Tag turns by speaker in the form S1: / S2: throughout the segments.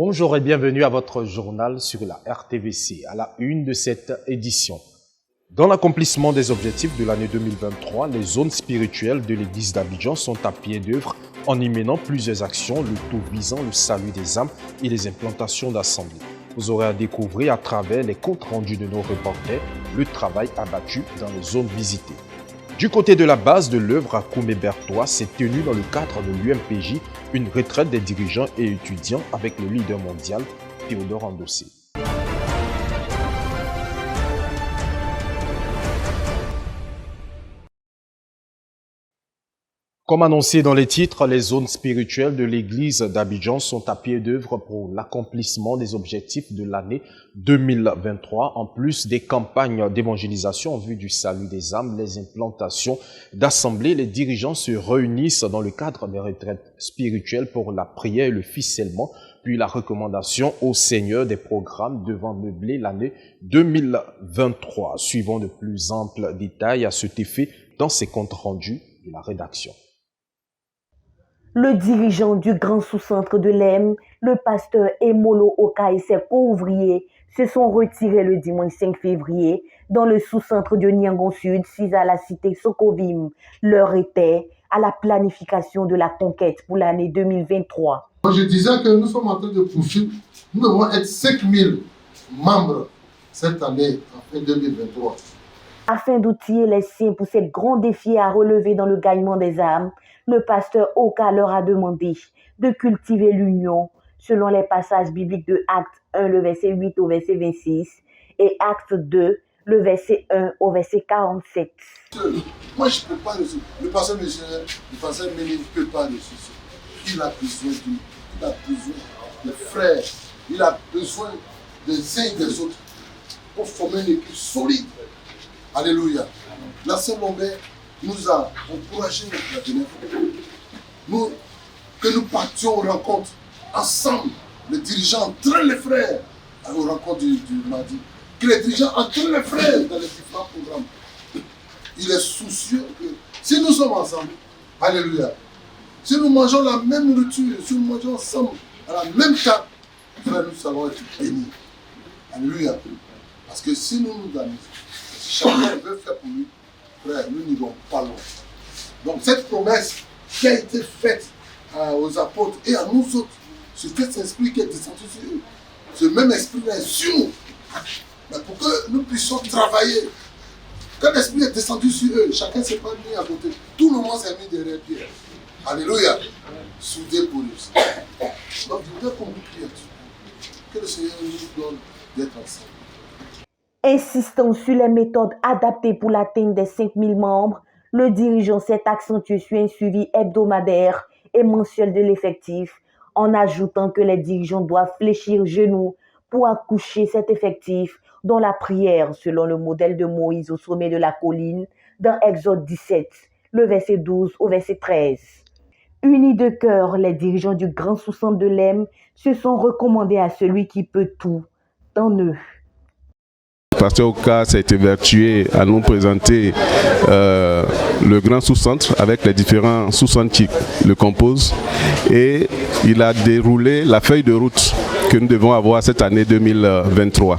S1: Bonjour et bienvenue à votre journal sur la RTVC, à la une de cette édition. Dans l'accomplissement des objectifs de l'année 2023, les zones spirituelles de l'église d'Abidjan sont à pied d'œuvre en y menant plusieurs actions, le tout visant le salut des âmes et les implantations d'assemblées. Vous aurez à découvrir à travers les comptes rendus de nos reporters le travail abattu dans les zones visitées. Du côté de la base de l'œuvre à Koumé-Bertois, s'est tenue dans le cadre de l'UMPJ une retraite des dirigeants et étudiants avec le leader mondial Théodore Andossé. Comme annoncé dans les titres, les zones spirituelles de l'église d'Abidjan sont à pied d'œuvre pour l'accomplissement des objectifs de l'année 2023, en plus des campagnes d'évangélisation en vue du salut des âmes, les implantations d'assemblées. Les dirigeants se réunissent dans le cadre des retraites spirituelles pour la prière et le ficellement, puis la recommandation au Seigneur des programmes devant meubler l'année 2023. Suivant de plus amples détails à cet effet dans ces comptes rendus de la rédaction.
S2: Le dirigeant du grand sous-centre de l'EM, le pasteur Emolo Oka et ses co-ouvriers se sont retirés le dimanche 5 février dans le sous-centre de Niangon Sud, 6 à la cité Sokovim. L'heure était à la planification de la conquête pour l'année 2023.
S3: Je disais que nous sommes en train de poursuivre. Nous devons être 5000 membres cette année, en fin 2023.
S2: Afin d'outiller les siens pour ces grands défis à relever dans le gagnement des âmes, le pasteur Oka leur a demandé de cultiver l'union selon les passages bibliques de Acte 1, le verset 8 au verset 26 et Acte 2, le verset 1 au verset 47.
S3: Moi, je ne peux pas résoudre. Le pasteur missionnaire, le pasteur Méné ne peut pas résoudre. Il a besoin de nous. Il a besoin des frères. Il a besoin des uns et des autres pour former une équipe solide. Alléluia. La Saint-Lambert nous a encouragés la dernière fois. Que nous partions aux rencontres ensemble. Les dirigeants entraînent les frères aux rencontres du mardi. Que les dirigeants entraînent les frères dans les différents programmes. Il est soucieux que si nous sommes ensemble, alléluia, si nous mangeons la même nourriture, si nous mangeons ensemble à la même table, frère, nous allons être bénis. Alléluia. Parce que si nous nous donnons, si chacun veut faire pour lui, frère, nous n'irons pas loin. Donc cette promesse qui a été faite aux apôtres et à nous autres, c'est cet esprit qui est descendu sur eux. Ce même esprit-là est sur nous. Mais pour que nous puissions travailler, quand l'esprit est descendu sur eux, chacun ne s'est pas mis à côté. Tout le monde s'est mis derrière Pierre. Alléluia. Soudé pour nous. Donc je voudrais qu'on nous prie là-dessus. Que le Seigneur nous donne d'être ensemble.
S2: Insistant sur les méthodes adaptées pour l'atteinte des 5000 membres, le dirigeant s'est accentué sur un suivi hebdomadaire et mensuel de l'effectif, en ajoutant que les dirigeants doivent fléchir genoux pour accoucher cet effectif dans la prière selon le modèle de Moïse au sommet de la colline dans Exode 17, le verset 12 au verset 13. Unis de cœur, les dirigeants du grand sous-centre de l'EM se sont recommandés à celui qui peut tout dans eux.
S4: Le pasteur Oka s'est évertué à nous présenter le grand sous-centre avec les différents sous-centres qui le composent et il a déroulé la feuille de route que nous devons avoir cette année 2023.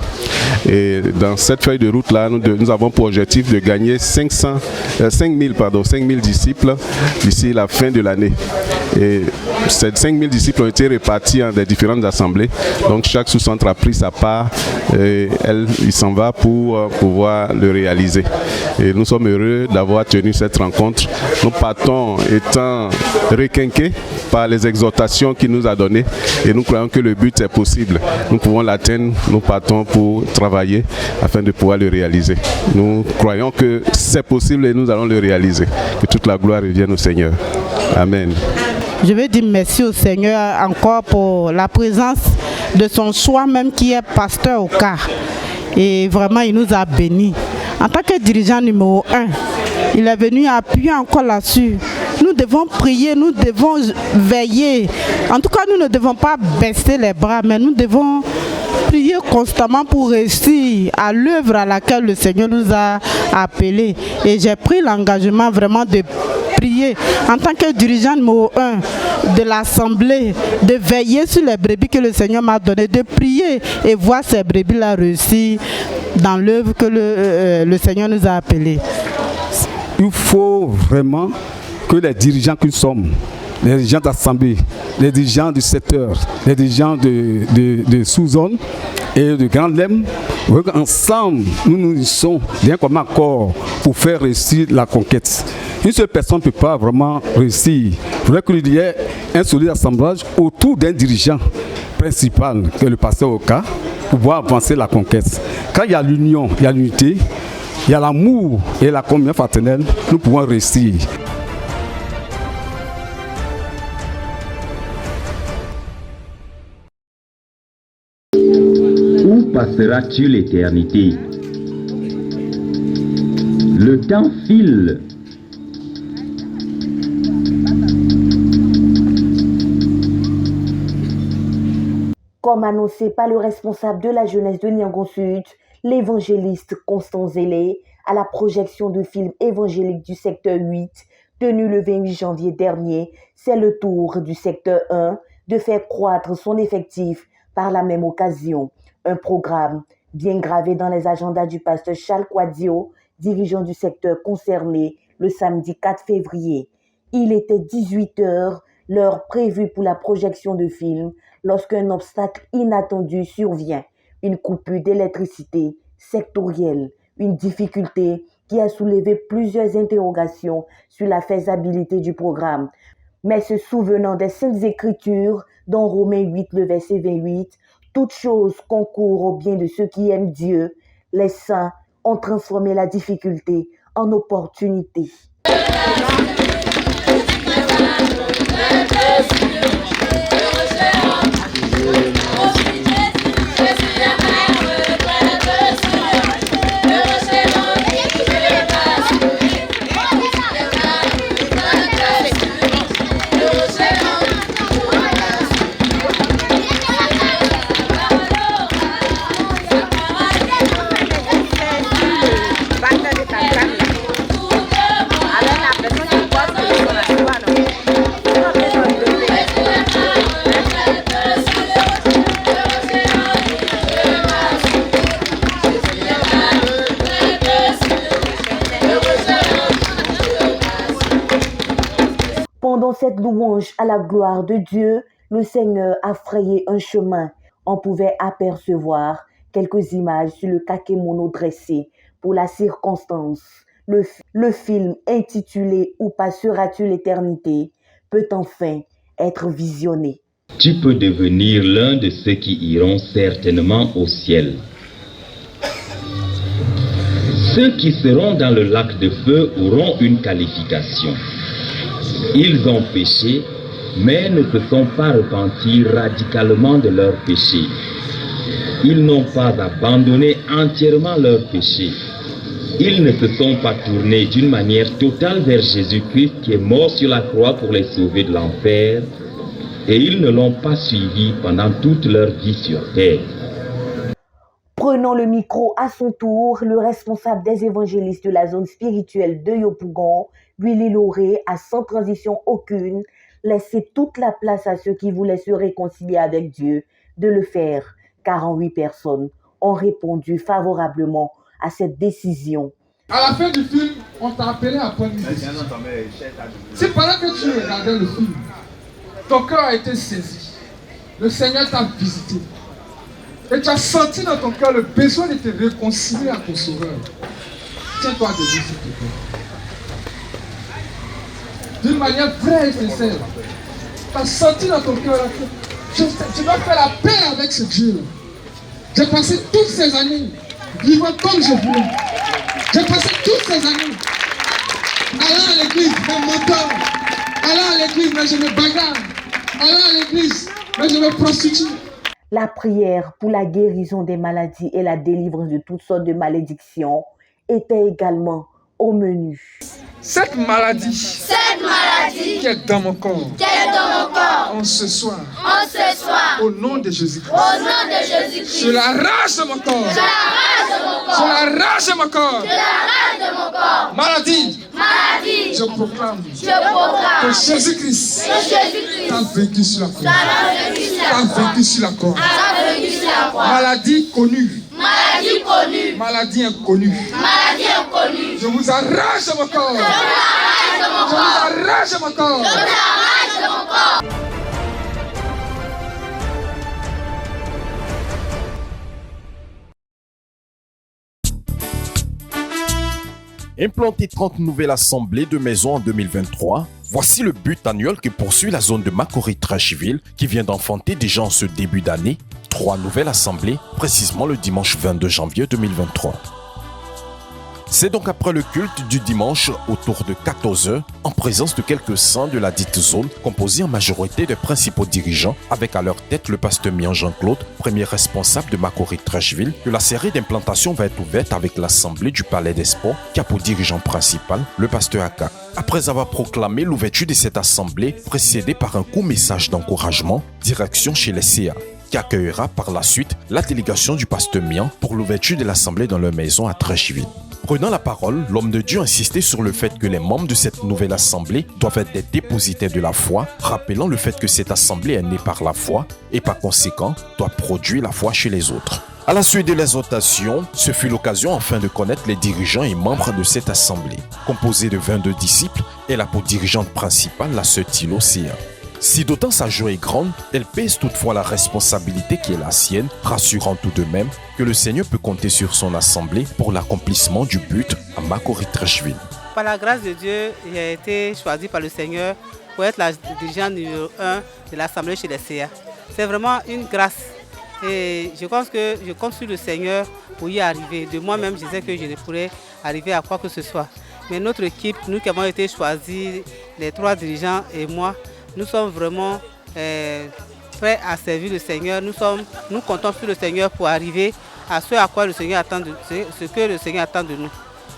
S4: Et dans cette feuille de route-là, nous avons pour objectif de gagner 5000 disciples d'ici la fin de l'année. Et ces 5000 disciples ont été répartis dans des différentes assemblées. Donc chaque sous-centre a pris sa part et il s'en va pour pouvoir le réaliser. Et nous sommes heureux d'avoir tenu cette rencontre. Nous partons étant requinqués par les exhortations qu'il nous a données et nous croyons que le but est possible. Nous pouvons l'atteindre, nous partons pour travailler afin de pouvoir le réaliser. Nous croyons que c'est possible et nous allons le réaliser. Que toute la gloire revienne au Seigneur. Amen.
S5: Je veux dire merci au Seigneur encore pour la présence de son choix même qui est pasteur Oka. Et vraiment il nous a bénis. En tant que dirigeant numéro 1, il est venu appuyer encore là-dessus. Nous devons prier, nous devons veiller. En tout cas, nous ne devons pas baisser les bras, mais nous devons prier constamment pour réussir à l'œuvre à laquelle le Seigneur nous a appelés. Et j'ai pris l'engagement vraiment de prier en tant que dirigeant numéro 1 de l'Assemblée, de veiller sur les brebis que le Seigneur m'a donné, de prier et voir ces brebis-là réussir dans l'œuvre que le Seigneur nous a appelés.
S6: Il faut vraiment que les dirigeants que nous sommes, les dirigeants d'assemblée, les dirigeants du secteur, les dirigeants de sous-zone et de Grand Lem, ensemble, nous nous unissons bien comme accord pour faire réussir la conquête. Une seule personne ne peut pas vraiment réussir. Il faudrait qu'il y ait un solide assemblage autour d'un dirigeant principal, que est le pasteur Oka, pour pouvoir avancer la conquête. Quand il y a l'union, il y a l'unité, il y a l'amour et la communion fraternelle, nous pouvons réussir.
S7: Où passeras-tu l'éternité? Le temps file.
S2: Comme annoncé par le responsable de la jeunesse de Niangon Sud, l'évangéliste Constant Zélé, à la projection de films évangéliques du secteur 8, tenu le 28 janvier dernier, c'est le tour du secteur 1 de faire croître son effectif par la même occasion. Un programme bien gravé dans les agendas du pasteur Charles Quadio, dirigeant du secteur concerné, le samedi 4 février. Il était 18h, l'heure prévue pour la projection de film, lorsqu'un obstacle inattendu survient, une coupure d'électricité sectorielle, une difficulté qui a soulevé plusieurs interrogations sur la faisabilité du programme. Mais se souvenant des Saintes Écritures, dans Romains 8, le verset 28, toute chose concourt au bien de ceux qui aiment Dieu. Les saints ont transformé la difficulté en opportunité. Pendant cette louange à la gloire de Dieu, le Seigneur a frayé un chemin. On pouvait apercevoir quelques images sur le kakémono dressé pour la circonstance. Le film intitulé « Où passeras-tu l'éternité » peut enfin être visionné.
S7: Tu peux devenir l'un de ceux qui iront certainement au ciel. Ceux qui seront dans le lac de feu auront une qualification. Ils ont péché, mais ne se sont pas repentis radicalement de leurs péchés. Ils n'ont pas abandonné entièrement leurs péchés. Ils ne se sont pas tournés d'une manière totale vers Jésus-Christ qui est mort sur la croix pour les sauver de l'enfer, et ils ne l'ont pas suivi pendant toute leur vie sur terre.
S2: Prenant le micro à son tour, le responsable des évangélistes de la zone spirituelle de Yopougon, Willy Lauré, a sans transition aucune laissé toute la place à ceux qui voulaient se réconcilier avec Dieu de le faire. 48 personnes ont répondu favorablement à cette décision.
S8: À la fin du film, on t'a appelé à prendre une décision. Si pendant que tu regardais le film, ton cœur a été saisi, le Seigneur t'a visité, et tu as senti dans ton cœur le besoin de te réconcilier à ton Sauveur, tiens-toi debout s'il te plaît. D'une manière vraie et sincère, tu as senti dans ton cœur que tu dois faire la paix avec ce Dieu-là. J'ai passé toutes ces années vivant comme je voulais. J'ai passé toutes ces années allant à l'église, mais mentant, allant à l'église, mais je me bagarre, allant à l'église, mais je me prostitue.
S2: La prière pour la guérison des maladies et la délivrance de toutes sortes de malédictions était également au menu.
S8: Cette maladie qui est dans mon corps, en ce soir, au nom de Jésus-Christ, je l'arrache de mon corps, je l'arrache de mon corps, maladie, maladie. Je proclame que Jésus-Christ a vaincu sur la croix. A vaincu sur la croix. Maladie connue. Maladie inconnue. Je vous arrache de mon corps. Je vous arrache de mon corps.
S1: Implanter 30 nouvelles assemblées de maisons en 2023, voici le but annuel que poursuit la zone de Makori-Trashville qui vient d'enfanter déjà en ce début d'année 3 nouvelles assemblées, précisément le dimanche 22 janvier 2023. C'est donc après le culte du dimanche autour de 14h, en présence de quelques saints de la dite zone, composée en majorité des principaux dirigeants, avec à leur tête le pasteur Mian Jean-Claude, premier responsable de Makori-Trashville, que la série d'implantation va être ouverte avec l'assemblée du Palais des Sports, qui a pour dirigeant principal le pasteur Aka. Après avoir proclamé l'ouverture de cette assemblée, précédée par un court message d'encouragement, direction chez les CA, qui accueillera par la suite la délégation du pasteur Mian pour l'ouverture de l'assemblée dans leur maison à Trashville. Prenant la parole, l'homme de Dieu insistait sur le fait que les membres de cette nouvelle assemblée doivent être des dépositaires de la foi, rappelant le fait que cette assemblée est née par la foi et par conséquent doit produire la foi chez les autres. À la suite de l'exhortation, ce fut l'occasion enfin de connaître les dirigeants et membres de cette assemblée. Composée de 22 disciples, elle a pour dirigeante principale la sœur Thilo Sia. Si d'autant sa joie est grande, elle pèse toutefois la responsabilité qui est la sienne, rassurant tout de même que le Seigneur peut compter sur son assemblée pour l'accomplissement du but à Makori-Trashville.
S9: Par la grâce de Dieu, j'ai été choisi par le Seigneur pour être la dirigeante numéro 1 de l'assemblée chez les CA. C'est vraiment une grâce et je pense que je compte sur le Seigneur pour y arriver. De moi-même, je disais que je ne pourrais arriver à quoi que ce soit. Mais notre équipe, nous qui avons été choisis, les 3 dirigeants et moi, nous sommes vraiment prêts à servir le Seigneur. Nous comptons sur le Seigneur pour arriver à ce à quoi le Seigneur attend ce que le Seigneur attend de nous.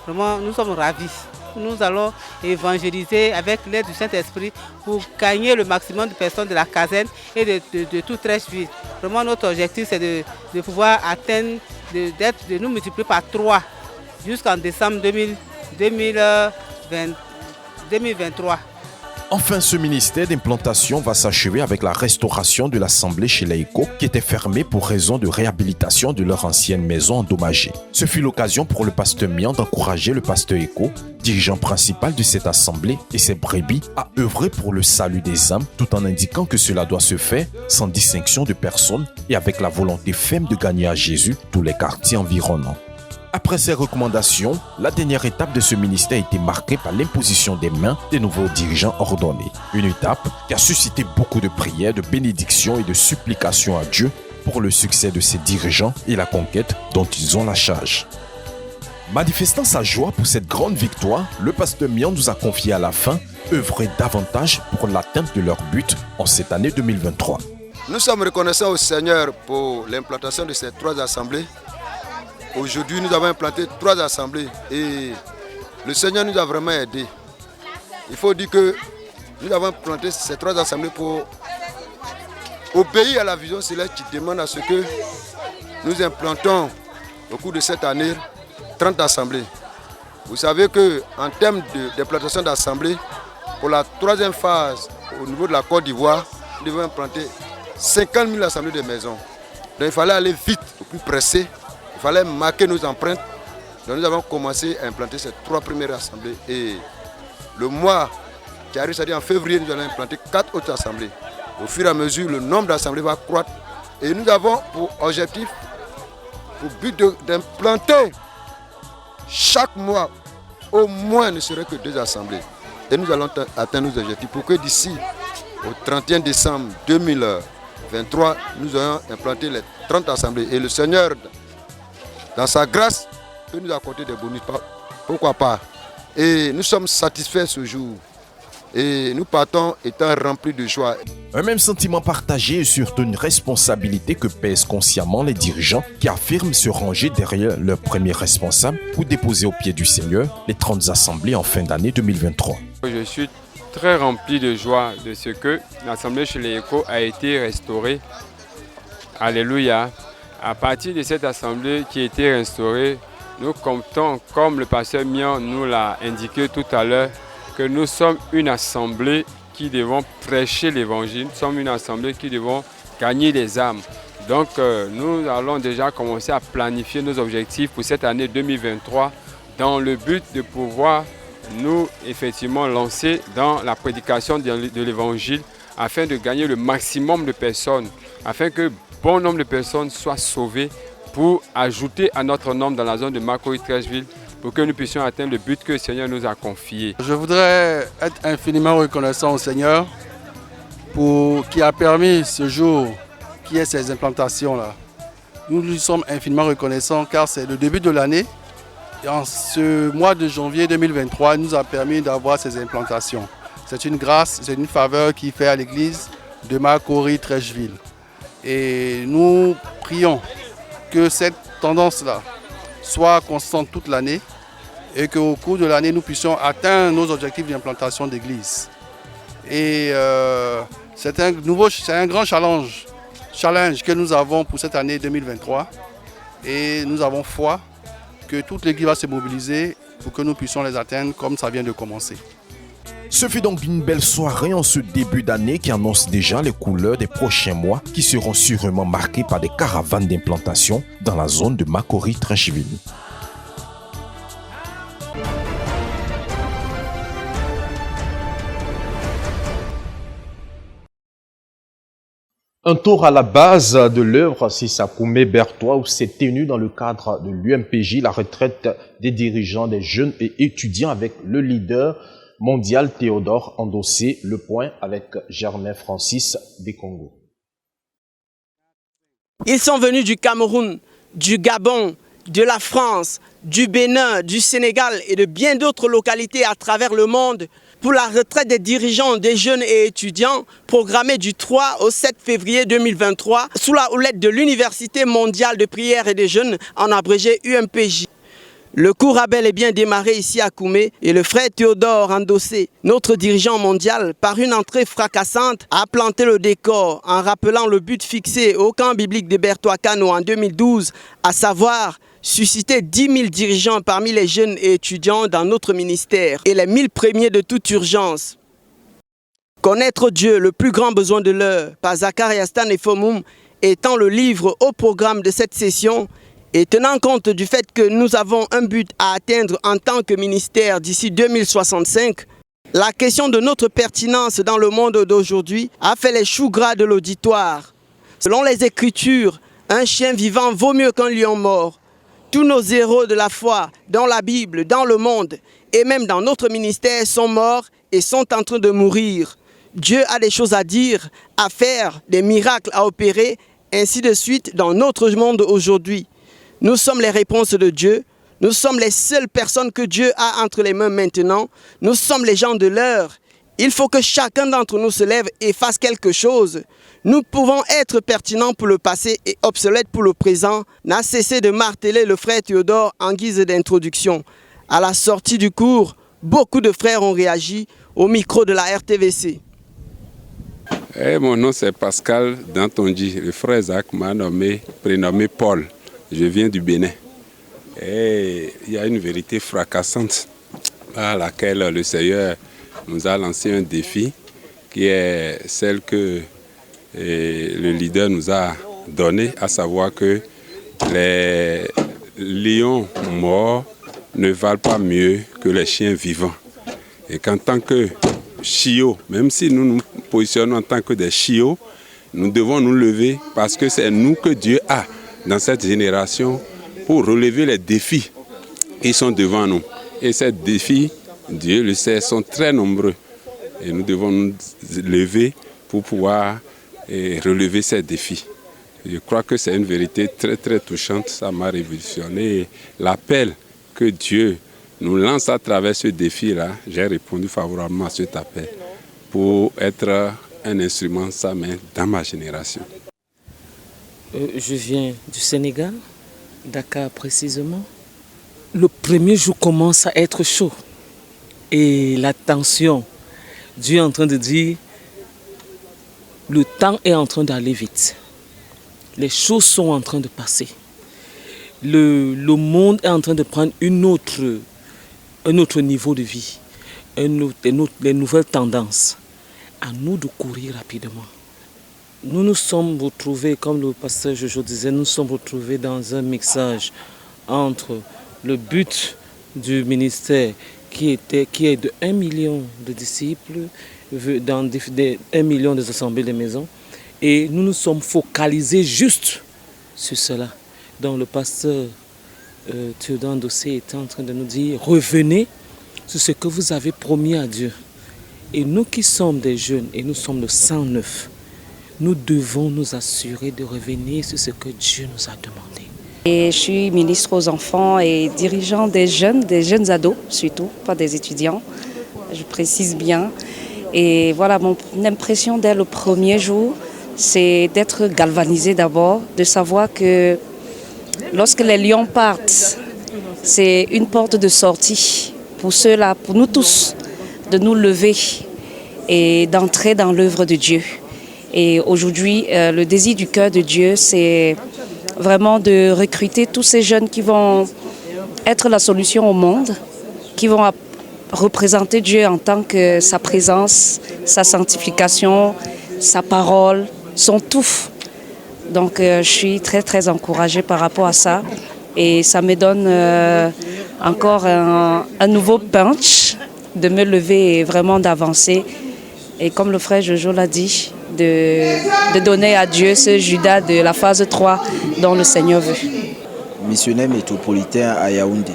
S9: Vraiment, nous sommes ravis. Nous allons évangéliser avec l'aide du Saint-Esprit pour gagner le maximum de personnes de la caserne et de toute Trashville. Vraiment, notre objectif, c'est de pouvoir atteindre, de nous multiplier par 3 jusqu'en décembre 2023.
S1: Enfin, ce ministère d'implantation va s'achever avec la restauration de l'assemblée chez les Eco qui était fermée pour raison de réhabilitation de leur ancienne maison endommagée. Ce fut l'occasion pour le pasteur Mian d'encourager le pasteur Eco, dirigeant principal de cette assemblée et ses brebis, à œuvrer pour le salut des âmes tout en indiquant que cela doit se faire sans distinction de personne et avec la volonté ferme de gagner à Jésus tous les quartiers environnants. Après ces recommandations, la dernière étape de ce ministère a été marquée par l'imposition des mains des nouveaux dirigeants ordonnés. Une étape qui a suscité beaucoup de prières, de bénédictions et de supplications à Dieu pour le succès de ces dirigeants et la conquête dont ils ont la charge. Manifestant sa joie pour cette grande victoire, le pasteur Mian nous a confié à la fin œuvrer davantage pour l'atteinte de leur but en cette année 2023.
S3: Nous sommes reconnaissants au Seigneur pour l'implantation de ces 3 assemblées. Aujourd'hui, nous avons implanté 3 assemblées et le Seigneur nous a vraiment aidés. Il faut dire que nous avons implanté ces 3 assemblées pour obéir à la vision céleste qui demande à ce que nous implantons au cours de cette année 30 assemblées. Vous savez qu'en termes d'implantation d'assemblées, pour la 3e phase au niveau de la Côte d'Ivoire, nous devons implanter 50 000 assemblées de maisons. Donc il fallait aller vite, au plus pressé. Il fallait marquer nos empreintes. Donc nous avons commencé à implanter ces 3 premières assemblées. Et le mois qui arrive, c'est-à-dire en février, nous allons implanter 4 autres assemblées. Au fur et à mesure, le nombre d'assemblées va croître. Et nous avons pour objectif, pour but d'implanter chaque mois au moins ne serait que 2 assemblées. Et nous allons atteindre nos objectifs pour que d'ici au 31 décembre 2023, nous ayons implanté les 30 assemblées. Et le Seigneur, dans sa grâce, peut nous accorder des bonus. Pourquoi pas? Et nous sommes satisfaits ce jour. Et nous partons étant remplis de joie.
S1: Un même sentiment partagé et surtout une responsabilité que pèsent consciemment les dirigeants qui affirment se ranger derrière leur premier responsable pour déposer au pied du Seigneur les 30 assemblées en fin d'année 2023.
S10: Je suis très rempli de joie de ce que l'assemblée chez les Échos a été restaurée. Alléluia. À partir de cette assemblée qui a été restaurée, nous comptons, comme le pasteur Mian nous l'a indiqué tout à l'heure, que nous sommes une assemblée qui devons prêcher l'évangile, nous sommes une assemblée qui devons gagner les âmes. Donc nous allons déjà commencer à planifier nos objectifs pour cette année 2023 dans le but de pouvoir nous effectivement lancer dans la prédication de l'évangile afin de gagner le maximum de personnes, afin que bon nombre de personnes soient sauvées pour ajouter à notre nombre dans la zone de Macorie-Trècheville pour que nous puissions atteindre le but que le Seigneur nous a confié.
S11: Je voudrais être infiniment reconnaissant au Seigneur qui a permis ce jour qu'il y ait ces implantations-là. Nous lui sommes infiniment reconnaissants car c'est le début de l'année. Et en ce mois de janvier 2023, il nous a permis d'avoir ces implantations. C'est une grâce, c'est une faveur qu'il fait à l'église de Macorie-Trècheville. Et nous prions que cette tendance-là soit constante toute l'année et qu'au cours de l'année, nous puissions atteindre nos objectifs d'implantation d'église. Et c'est un grand challenge que nous avons pour cette année 2023. Et nous avons foi que toute l'église va se mobiliser pour que nous puissions les atteindre comme ça vient de commencer.
S1: Ce fut donc une belle soirée en ce début d'année qui annonce déjà les couleurs des prochains mois qui seront sûrement marqués par des caravanes d'implantation dans la zone de Macorie-Trècheville. Un tour à la base de l'œuvre Sissakoumé Bertois où s'est tenu dans le cadre de l'UMPJ la retraite des dirigeants, des jeunes et étudiants avec le leader mondial Théodore Andossé. Le point avec Germain Francis des Congo.
S12: Ils sont venus du Cameroun, du Gabon, de la France, du Bénin, du Sénégal et de bien d'autres localités à travers le monde pour la retraite des dirigeants, des jeunes et étudiants programmée du 3 au 7 février 2023 sous la houlette de l'Université mondiale de prière et des jeunes, en abrégé UMPJ. Le cours a bel et bien démarré ici à Koumé et le frère Théodore Andossé, notre dirigeant mondial, par une entrée fracassante, a planté le décor en rappelant le but fixé au camp biblique de Bertois-Cano en 2012, à savoir susciter 10 000 dirigeants parmi les jeunes et étudiants dans notre ministère et les 1000 premiers de toute urgence. Connaître Dieu, le plus grand besoin de l'heure, par Zacharias Tanefomoum, étant le livre au programme de cette session, et tenant compte du fait que nous avons un but à atteindre en tant que ministère d'ici 2065, la question de notre pertinence dans le monde d'aujourd'hui a fait les choux gras de l'auditoire. Selon les Écritures, un chien vivant vaut mieux qu'un lion mort. Tous nos héros de la foi, dans la Bible, dans le monde, et même dans notre ministère, sont morts et sont en train de mourir. Dieu a des choses à dire, à faire, des miracles à opérer, ainsi de suite dans notre monde aujourd'hui. Nous sommes les réponses de Dieu. Nous sommes les seules personnes que Dieu a entre les mains maintenant. Nous sommes les gens de l'heure. Il faut que chacun d'entre nous se lève et fasse quelque chose. Nous pouvons être pertinents pour le passé et obsolètes pour le présent, n'a cessé de marteler le frère Théodore en guise d'introduction. À la sortie du cours, beaucoup de frères ont réagi au micro de la RTVC.
S13: Mon nom c'est Pascal Dantondi. Le frère Zach m'a prénommé Paul. Je viens du Bénin. Et il y a une vérité fracassante à laquelle le Seigneur nous a lancé un défi qui est celle que le leader nous a donné, à savoir que les lions morts ne valent pas mieux que les chiens vivants. Et qu'en tant que chiots, même si nous nous positionnons en tant que des chiots, nous devons nous lever parce que c'est nous que Dieu a dans cette génération pour relever les défis qui sont devant nous. Et ces défis, Dieu le sait, sont très nombreux. Et nous devons nous lever pour pouvoir relever ces défis. Je crois que c'est une vérité très très touchante, ça m'a révolutionné. L'appel que Dieu nous lance à travers ce défi-là, j'ai répondu favorablement à cet appel pour être un instrument de sa main dans ma génération.
S14: Je viens du Sénégal, Dakar précisément. Le premier jour commence à être chaud et la tension. Dieu est en train de dire, le temps est en train d'aller vite. Les choses sont en train de passer. le monde est en train de prendre un autre niveau de vie, les nouvelles tendances. À nous de courir rapidement. Nous nous sommes retrouvés, comme le pasteur Jojo disait, nous nous sommes retrouvés dans un mixage entre le but du ministère qui est de 1 million de disciples, dans 1 million des assemblées des maisons, et nous nous sommes focalisés juste sur cela. Donc le pasteur Théodore Dossé était en train de nous dire, revenez sur ce que vous avez promis à Dieu. Et nous qui sommes des jeunes, et nous sommes le 109, nous devons nous assurer de revenir sur ce que Dieu nous a demandé.
S15: Et je suis ministre aux enfants et dirigeant des jeunes ados surtout, pas des étudiants, je précise bien. Et voilà, mon impression dès le premier jour, c'est d'être galvanisé d'abord, de savoir que lorsque les lions partent, c'est une porte de sortie pour ceux-là, pour nous tous, de nous lever et d'entrer dans l'œuvre de Dieu. Et aujourd'hui, le désir du cœur de Dieu, c'est vraiment de recruter tous ces jeunes qui vont être la solution au monde, qui vont représenter Dieu en tant que sa présence, sa sanctification, sa parole, son tout. Donc je suis très très encouragée par rapport à ça et ça me donne encore un nouveau punch de me lever et vraiment d'avancer. Et comme le frère Jojo l'a dit, de donner à Dieu ce Judas de la phase 3 dont le Seigneur veut.
S16: Missionnaire métropolitain à Yaoundé.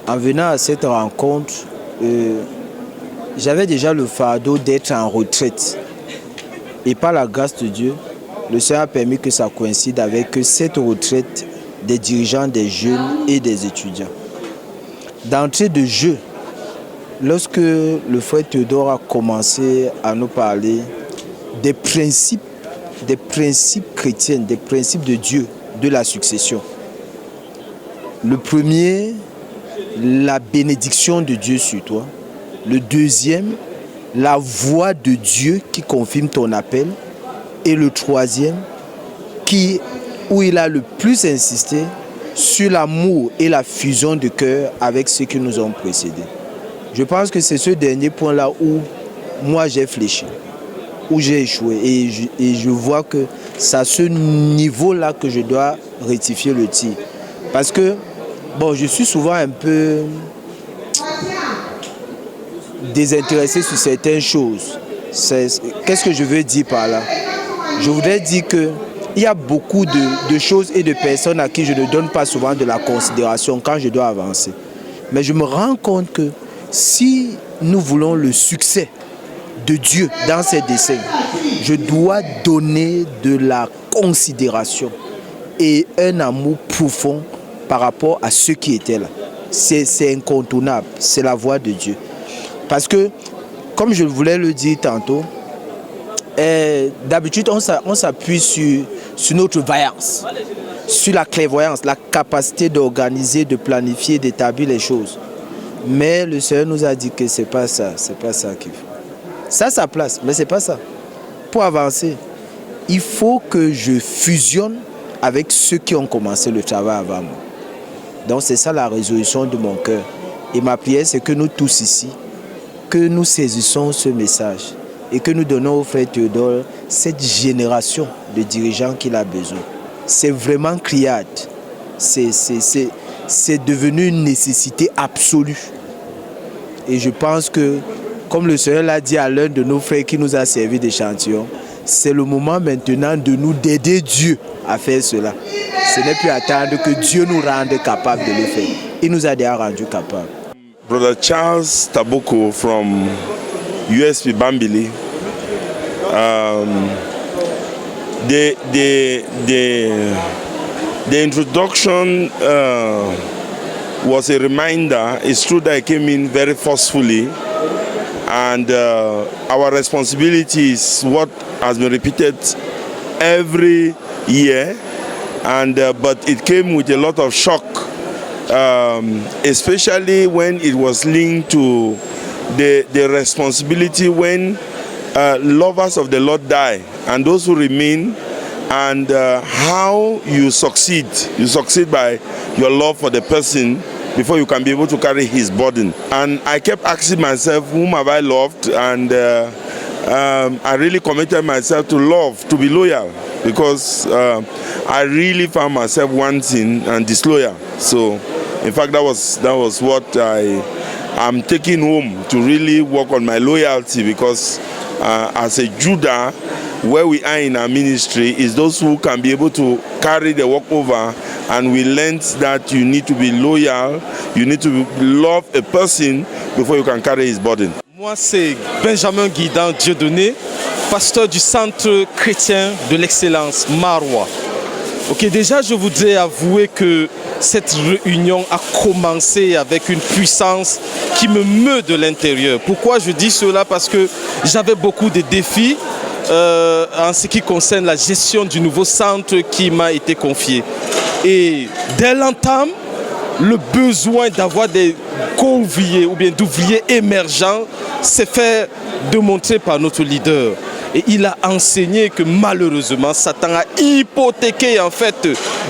S16: En venant à cette rencontre, j'avais déjà le fardeau d'être en retraite. Et par la grâce de Dieu, le Seigneur a permis que ça coïncide avec cette retraite des dirigeants, des jeunes et des étudiants. D'entrée de jeu, lorsque le frère Théodore a commencé à nous parler des principes chrétiens, des principes de Dieu, de la succession. Le premier, la bénédiction de Dieu sur toi. Le deuxième, la voix de Dieu qui confirme ton appel. Et le troisième, où il a le plus insisté sur l'amour et la fusion de cœur avec ceux qui nous ont précédés. Je pense que c'est ce dernier point-là où moi j'ai fléchi, où j'ai échoué. Et je vois que c'est à ce niveau-là que je dois rectifier le tir. Parce que, bon, je suis souvent un peu désintéressé sur certaines choses. Qu'est-ce que je veux dire par là? Je voudrais dire qu'il y a beaucoup de choses et de personnes à qui je ne donne pas souvent de la considération quand je dois avancer. Mais je me rends compte que si nous voulons le succès de Dieu dans ses desseins, je dois donner de la considération et un amour profond par rapport à ceux qui étaient là. C'est incontournable, c'est la voix de Dieu. Parce que, comme je voulais le dire tantôt, d'habitude on s'appuie sur notre vaillance, sur la clairvoyance, la capacité d'organiser, de planifier, d'établir les choses. Mais le Seigneur nous a dit que c'est pas ça qu'il faut. Ça a sa place, mais c'est pas ça. Pour avancer, il faut que je fusionne avec ceux qui ont commencé le travail avant moi. Donc c'est ça la résolution de mon cœur. Et ma prière, c'est que nous tous ici, que nous saisissons ce message et que nous donnons au frère Théodore cette génération de dirigeants qu'il a besoin. C'est vraiment criade. C'est devenu une nécessité absolue. Et je pense que, comme le Seigneur l'a dit à l'un de nos frères qui nous a servi d'échantillon, c'est le moment maintenant de nous d'aider Dieu à faire cela. Ce n'est plus attendre que Dieu nous rende capables de le faire. Il nous a déjà rendus capables.
S17: Brother Charles Taboko from USP Bambili. The introduction was a reminder. It's true that I came in very forcefully, and our responsibility is what has been repeated every year, and but it came with a lot of shock, especially when it was linked to the responsibility when lovers of the Lord die, and those who remain and how you succeed. You succeed by your love for the person before you can be able to carry his burden. And I kept asking myself, whom have I loved? And I really committed myself to love, to be loyal, because I really found myself wanting and disloyal. So, in fact, that was what I'm taking home, to really work on my loyalty, because as a Judah, where we are in our ministry is those who can be able to carry the work over, and we learned that you need to be loyal, you need to love a person before you can carry his burden.
S18: Moi, c'est Benjamin Guidan Dieudonné, pasteur du Centre chrétien de l'excellence Marois. Ok, déjà, je voudrais avouer que cette réunion a commencé avec une puissance qui me meut de l'intérieur. Pourquoi je dis cela? Parce que j'avais beaucoup de défis en ce qui concerne la gestion du nouveau centre qui m'a été confié. Et dès l'entame, le besoin d'avoir des co-ouvriers ou bien d'ouvriers émergents s'est fait démontrer par notre leader. Et il a enseigné que malheureusement, Satan a hypothéqué en fait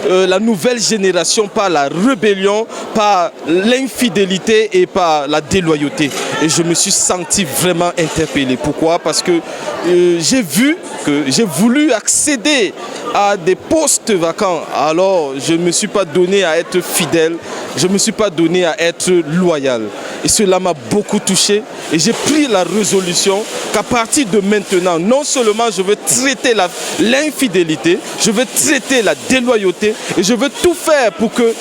S18: la nouvelle génération par la rébellion, par l'infidélité et par la déloyauté. Et je me suis senti vraiment interpellé. Pourquoi? Parce que j'ai vu que j'ai voulu accéder à des postes vacants. Alors, je ne me suis pas donné à être fidèle, je ne me suis pas donné à être loyal. Et cela m'a beaucoup touché. Et j'ai pris la résolution qu'à partir de maintenant, non seulement je veux traiter l'infidélité, je veux traiter la déloyauté et je veux tout faire pour que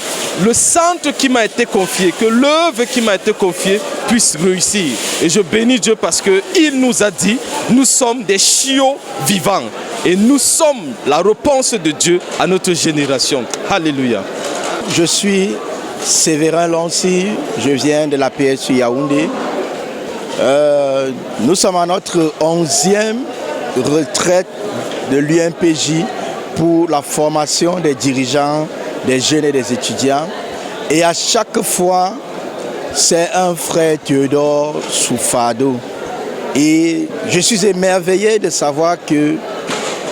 S18: le centre qui m'a été confié, que l'œuvre qui m'a été confiée puisse réussir. Et je bénis Dieu parce qu'il nous a dit, nous sommes des chiots vivants et nous sommes la réponse de Dieu à notre génération. Alléluia.
S16: Je suis Séverin Lancy, je viens de la PSU Yaoundé. Nous sommes à notre 11e retraite de l'UMPJ pour la formation des dirigeants, des jeunes et des étudiants. Et à chaque fois, c'est un frère Théodore Soufado. Et je suis émerveillé de savoir qu'il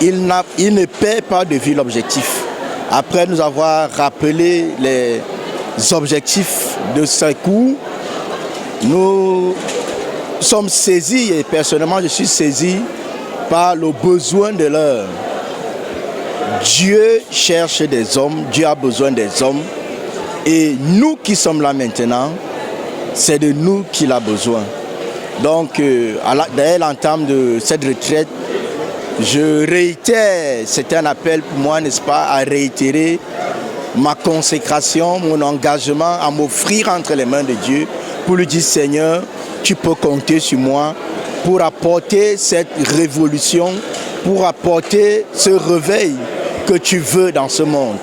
S16: ne perd pas de vue l'objectif. Après nous avoir rappelé les objectifs de ce cours, nous sommes saisis, et personnellement je suis saisi par le besoin de l'heure. Dieu cherche des hommes, Dieu a besoin des hommes, et nous qui sommes là maintenant, c'est de nous qu'il a besoin. Donc, dès l'entame de cette retraite, je réitère, c'est un appel pour moi, n'est-ce pas, à réitérer ma consécration, mon engagement, à m'offrir entre les mains de Dieu pour lui dire, Seigneur, tu peux compter sur moi pour apporter cette révolution, pour apporter ce réveil que tu veux dans ce monde.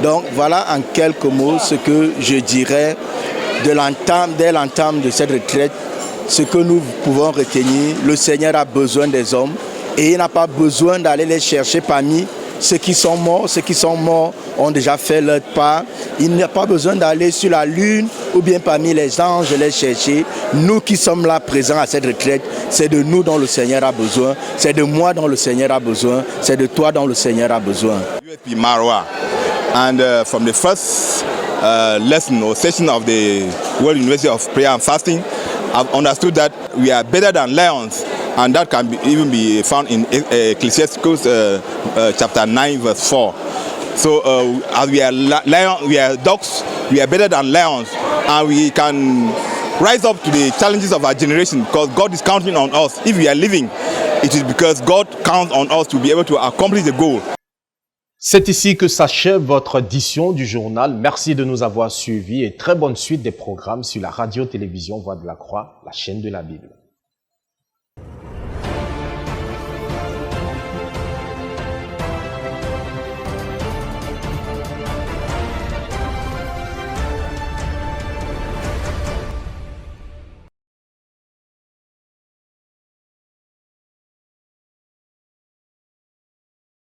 S16: Donc voilà en quelques mots ce que je dirais dès l'entame de cette retraite, ce que nous pouvons retenir. Le Seigneur a besoin des hommes et il n'a pas besoin d'aller les chercher parmi ceux qui sont morts. Ceux qui sont morts ont déjà fait leur part. Il n'y a pas besoin d'aller sur la lune ou bien parmi les anges les chercher. Nous qui sommes là présents à cette retraite, c'est de nous dont le Seigneur a besoin. C'est de moi dont le Seigneur a besoin. C'est de toi dont le Seigneur a besoin.
S19: USP Marois. And from the first lesson or session of the World University of Prayer and Fasting, I've understood that we are better than lions. And that can even be found in Ecclesiastes chapter 9 verse 4. So as we are lions, we are dogs, we are better than lions, and we can rise up to the challenges of our generation because God is counting on us. If we are living, it is because God counts on us to be able to accomplish the goal.
S1: C'est ici que s'achève votre édition du journal. Merci de nous avoir suivis et très bonne suite des programmes sur la radio-télévision Voix de la Croix, la chaîne de la Bible.